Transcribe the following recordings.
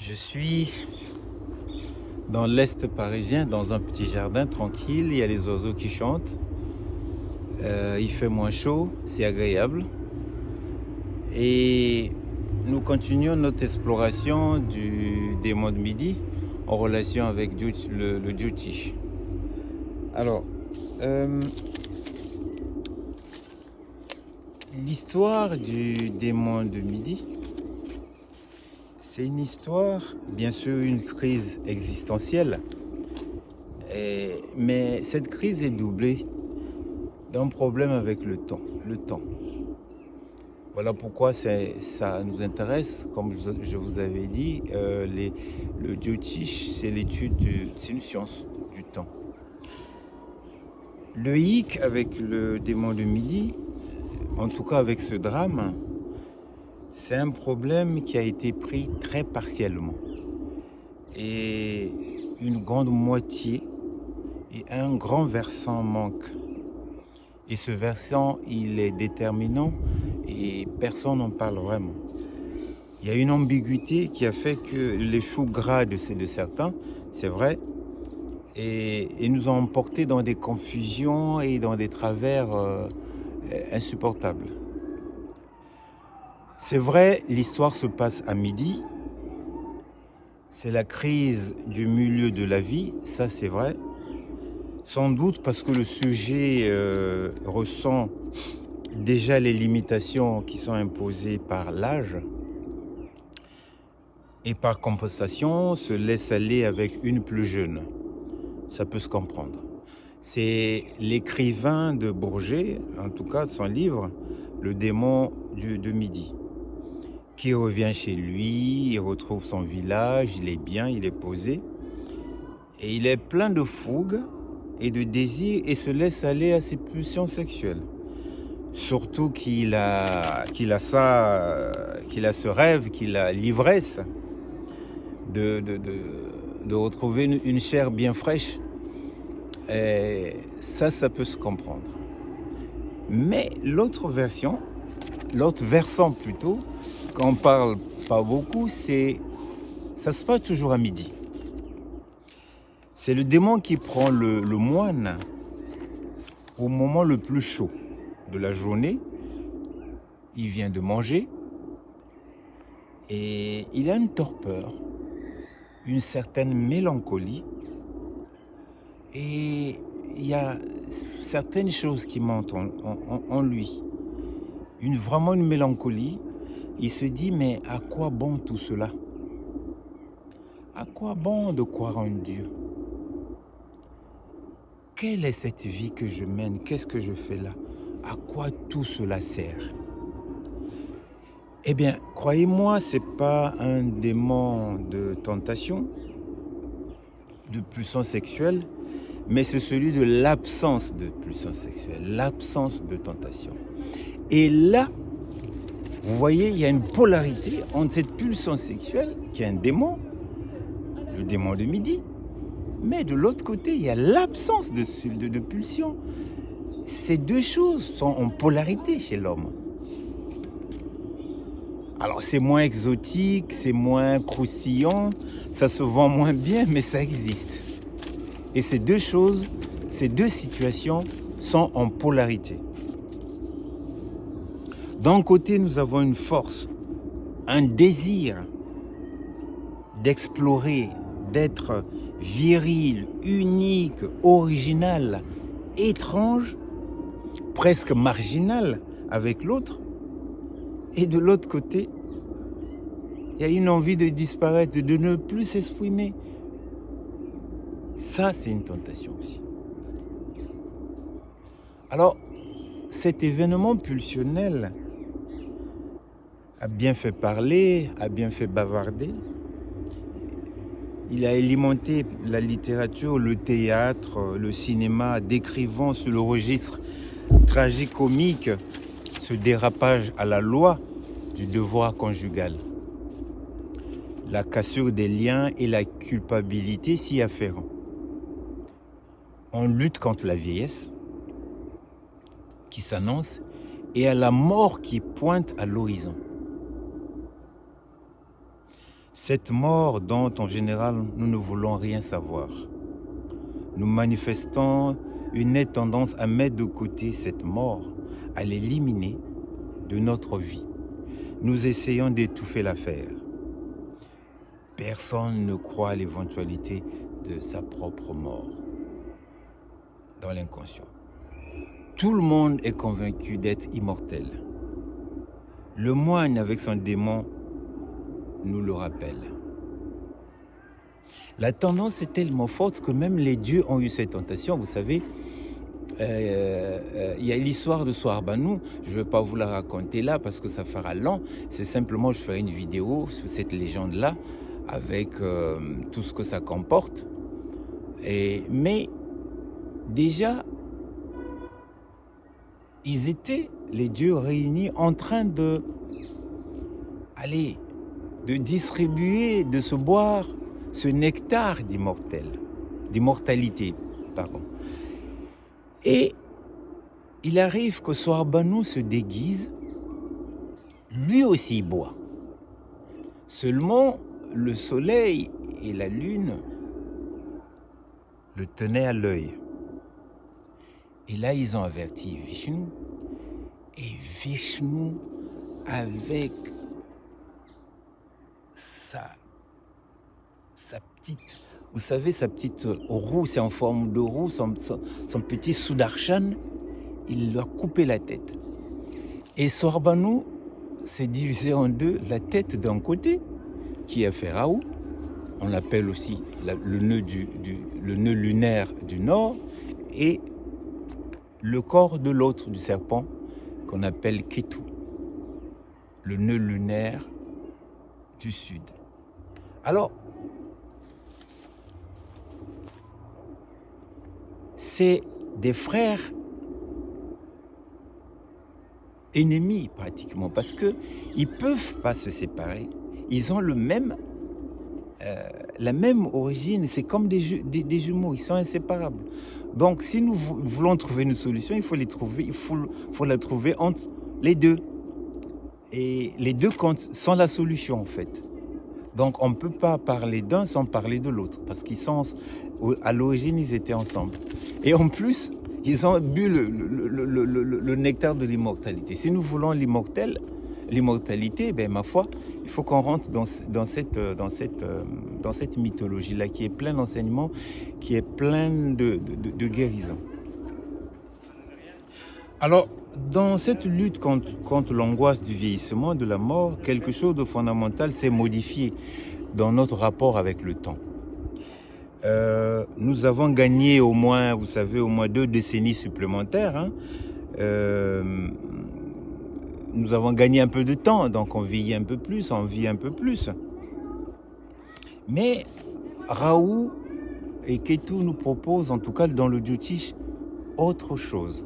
Je suis dans l'Est parisien, dans un petit jardin tranquille. Il y a les oiseaux qui chantent. Il fait moins chaud, c'est agréable. Et nous continuons notre exploration des mondes Midi en relation avec le Jyotish. Alors, l'histoire du démon de Midi, c'est une histoire, bien sûr, une crise existentielle, mais cette crise est doublée d'un problème avec le temps. Voilà pourquoi ça nous intéresse. Comme je vous avais dit, le Jyotish, c'est c'est une science du temps. Le hic avec le démon de Midi, en tout cas avec ce drame, c'est un problème qui a été pris très partiellement. Et une grande moitié et un grand versant manque. Et ce versant, il est déterminant et personne n'en parle vraiment. Il y a une ambiguïté qui a fait que les choux gras de certains, c'est vrai, et nous ont emportés dans des confusions et dans des travers insupportables. C'est vrai, l'histoire se passe à midi. C'est la crise du milieu de la vie, ça c'est vrai. Sans doute parce que le sujet ressent déjà les limitations qui sont imposées par l'âge et par compensation se laisse aller avec une plus jeune. Ça peut se comprendre. C'est l'écrivain de Bourget, en tout cas son livre, Le démon de Midi, qui revient chez lui, il retrouve son village, il est bien, il est posé, et il est plein de fougue et de désir et se laisse aller à ses pulsions sexuelles. Surtout qu'il a ce rêve, qu'il a l'ivresse de retrouver une chair bien fraîche. Et ça peut se comprendre. Mais l'autre versant plutôt, qu'on parle pas beaucoup, ça se passe toujours à midi. C'est le démon qui prend le moine au moment le plus chaud de la journée. Il vient de manger et il a une torpeur, une certaine mélancolie, et il y a certaines choses qui montent en lui. Vraiment une mélancolie. Il se dit, mais à quoi bon tout cela? À quoi bon de croire en Dieu? Quelle est cette vie que je mène? Qu'est-ce que je fais là? À quoi tout cela sert? Eh bien, croyez-moi, ce n'est pas un démon de tentation, de puissance sexuelle, mais c'est celui de l'absence de puissance sexuelle, l'absence de tentation. Et là, vous voyez, il y a une polarité entre cette puissance sexuelle, qui est un démon, le démon de Midi, mais de l'autre côté, il y a l'absence de pulsion. Ces deux choses sont en polarité chez l'homme. Alors c'est moins exotique, c'est moins croustillant, ça se vend moins bien, mais ça existe. Et ces deux choses, ces deux situations sont en polarité. D'un côté, nous avons une force, un désir d'explorer, d'être viril, unique, original, étrange, presque marginal avec l'autre. Et de l'autre côté, il y a une envie de disparaître, de ne plus s'exprimer. Ça, c'est une tentation aussi. Alors, cet événement pulsionnel a bien fait parler, a bien fait bavarder. Il a alimenté la littérature, le théâtre, le cinéma, décrivant sur le registre tragicomique ce dérapage à la loi du devoir conjugal, la cassure des liens et la culpabilité s'y afférent. On lutte contre la vieillesse qui s'annonce et à la mort qui pointe à l'horizon. Cette mort dont en général nous ne voulons rien savoir. Nous manifestons une nette tendance à mettre de côté cette mort, à l'éliminer de notre vie. Nous essayons d'étouffer l'affaire. Personne ne croit à l'éventualité de sa propre mort dans l'inconscient. Tout le monde est convaincu d'être immortel. Le moine avec son démon nous le rappelle. La tendance est tellement forte que même les dieux ont eu cette tentation. Vous savez, il y a l'histoire de Soarbanou. Je ne vais pas vous la raconter là parce que ça fera long. C'est simplement, je ferai une vidéo sur cette légende-là avec tout ce que ça comporte. Mais déjà, ils étaient, les dieux réunis, en train de distribuer, de se boire ce nectar d'immortalité. Et il arrive que Soarbanou se déguise, lui aussi boit. Seulement, le soleil et la lune le tenaient à l'œil. Et là, ils ont averti Vishnu. Et Vishnu, avec sa petite, vous savez, sa petite roue, c'est en forme de roue, son petit Sudarshan, il lui a coupé la tête. Et Soarbanou s'est divisé en deux, la tête d'un côté, qui a fait Raoult, on l'appelle aussi le nœud lunaire du nord, et le corps de l'autre, du serpent, qu'on appelle Ketu, le nœud lunaire du sud. Alors, c'est des frères ennemis pratiquement, parce qu'ils ne peuvent pas se séparer. Ils ont la même origine, c'est comme des jumeaux, ils sont inséparables. Donc si nous voulons trouver une solution, il faut la trouver entre les deux. Et les deux sont la solution en fait. Donc on ne peut pas parler d'un sans parler de l'autre, parce qu'ils sont, à l'origine, ils étaient ensemble. Et en plus, ils ont bu le nectar de l'immortalité. Si nous voulons l'immortalité, ben ma foi, il faut qu'on rentre dans cette mythologie-là qui est pleine d'enseignements, qui est pleine de guérison. Alors, dans cette lutte contre l'angoisse du vieillissement, de la mort, quelque chose de fondamental s'est modifié dans notre rapport avec le temps. Nous avons gagné au moins 2 décennies supplémentaires. Hein. Nous avons gagné un peu de temps, donc on vieillit un peu plus, on vit un peu plus. Mais Raoult et Ketu nous proposent, en tout cas dans le Jyotish, autre chose.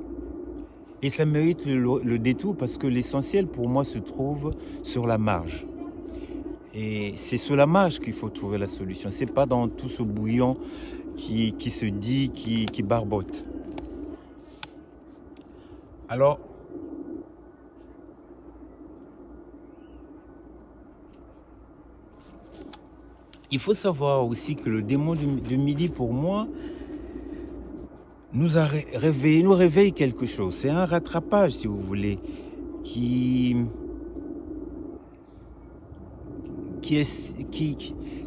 Et ça mérite le détour parce que l'essentiel pour moi se trouve sur la marge. Et c'est sur la marge qu'il faut trouver la solution. C'est pas dans tout ce bouillon qui se dit, qui barbote. Alors, il faut savoir aussi que le démon de midi, pour moi, nous réveille quelque chose. C'est un rattrapage, si vous voulez,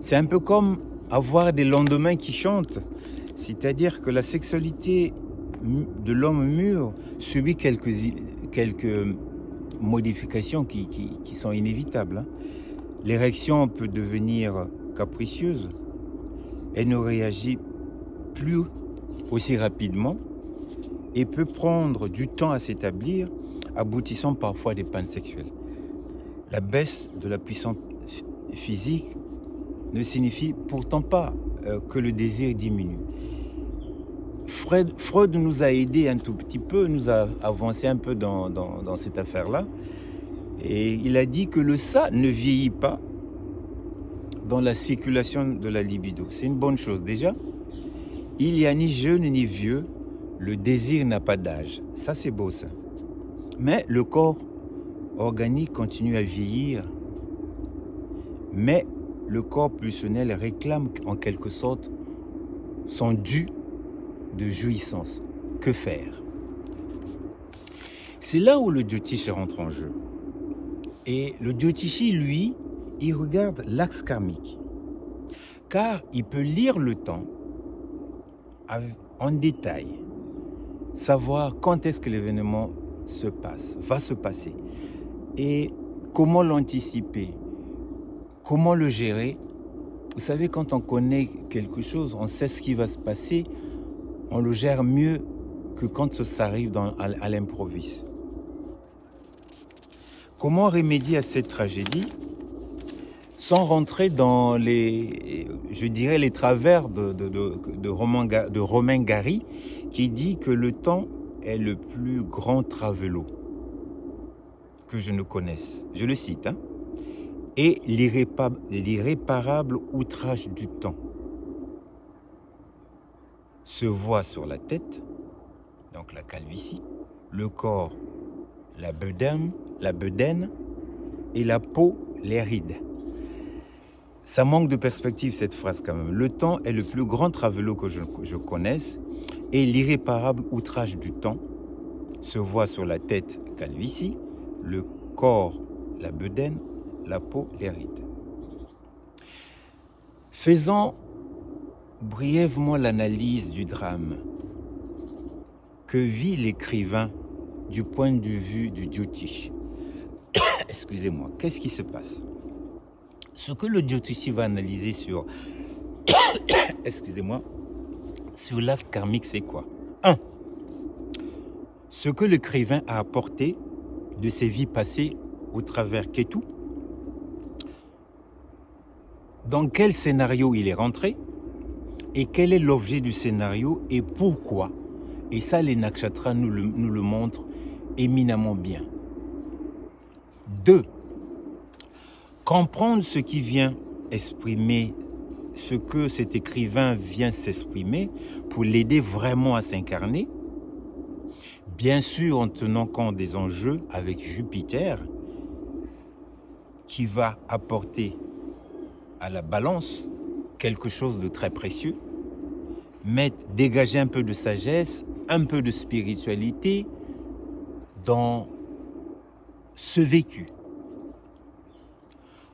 c'est un peu comme avoir des lendemains qui chantent. C'est-à-dire que la sexualité de l'homme mûr subit quelques modifications qui sont inévitables. Hein. L'érection peut devenir capricieuse. Elle ne réagit plus aussi rapidement et peut prendre du temps à s'établir, aboutissant parfois à des pannes sexuelles. La baisse de la puissance physique ne signifie pourtant pas que le désir diminue. Freud nous a aidés un tout petit peu, nous a avancé un peu dans cette affaire-là, et il a dit que le ça ne vieillit pas dans la circulation de la libido. C'est une bonne chose déjà. Il n'y a ni jeune ni vieux, le désir n'a pas d'âge. Ça, c'est beau, ça. Mais le corps organique continue à vieillir, mais le corps pulsionnel réclame en quelque sorte son dû de jouissance. Que faire? C'est là où le Jyotish rentre en jeu. Et le Jyotishi, lui, il regarde l'axe karmique. Car il peut lire le temps en détail, savoir quand est-ce que l'événement va se passer, et comment l'anticiper, comment le gérer. Vous savez, quand on connaît quelque chose, on sait ce qui va se passer, on le gère mieux que quand ça arrive à l'improviste. Comment remédier à cette tragédie sans rentrer dans les travers de Romain Gary, qui dit que le temps est le plus grand travelo que je ne connaisse. Je le cite, hein. Et l'irréparable outrage du temps se voit sur la tête, donc la calvitie, le corps, la bedaine, et la peau, les rides. Ça manque de perspective, cette phrase, quand même. Le temps est le plus grand travelo que je connaisse, et l'irréparable outrage du temps se voit sur la tête, calvitie, le corps, la bedaine, la peau, les rides. Faisons brièvement l'analyse du drame que vit l'écrivain du point de vue du Jyotish. Excusez-moi, qu'est-ce qui se passe? Ce que le Jyotishi va analyser sur sur l'acte karmique, c'est quoi? 1. Ce que l'écrivain a apporté de ses vies passées au travers Ketu. Dans quel scénario il est rentré et quel est l'objet du scénario et pourquoi. Et ça, les nakshatras nous le montrent éminemment bien. 2. Comprendre ce qui vient exprimer, ce que cet écrivain vient s'exprimer pour l'aider vraiment à s'incarner. Bien sûr, en tenant compte des enjeux avec Jupiter, qui va apporter à la balance quelque chose de très précieux, dégager un peu de sagesse, un peu de spiritualité dans ce vécu.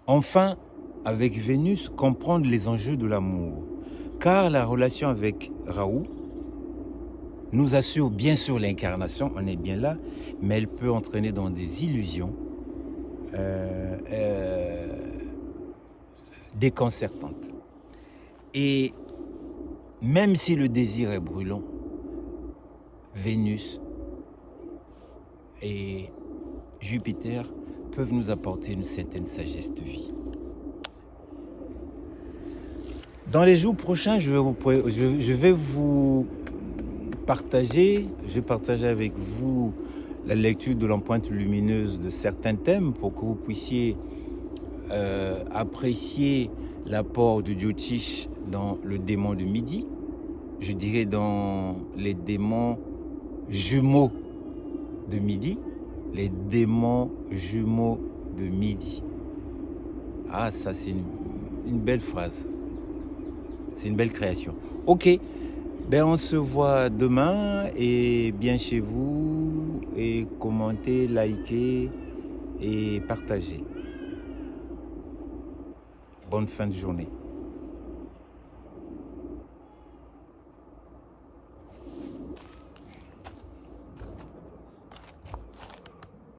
Enfin, avec Vénus, comprendre les enjeux de l'amour, car la relation avec Rahu nous assure bien sûr l'incarnation, on est bien là, mais elle peut entraîner dans des illusions déconcertantes. Et même si le désir est brûlant, Vénus et Jupiter peuvent nous apporter une certaine sagesse de vie. Dans les jours prochains, je vais partager avec vous la lecture de l'empreinte lumineuse de certains thèmes pour que vous puissiez apprécier l'apport du Jyotish dans le démon de midi, je dirais dans les démons jumeaux de midi, les démons jumeaux de midi. Ah, ça c'est une belle phrase, c'est une belle création. Ok, ben on se voit demain, et bien chez vous, et commentez, likez et partagez. Bonne fin de journée.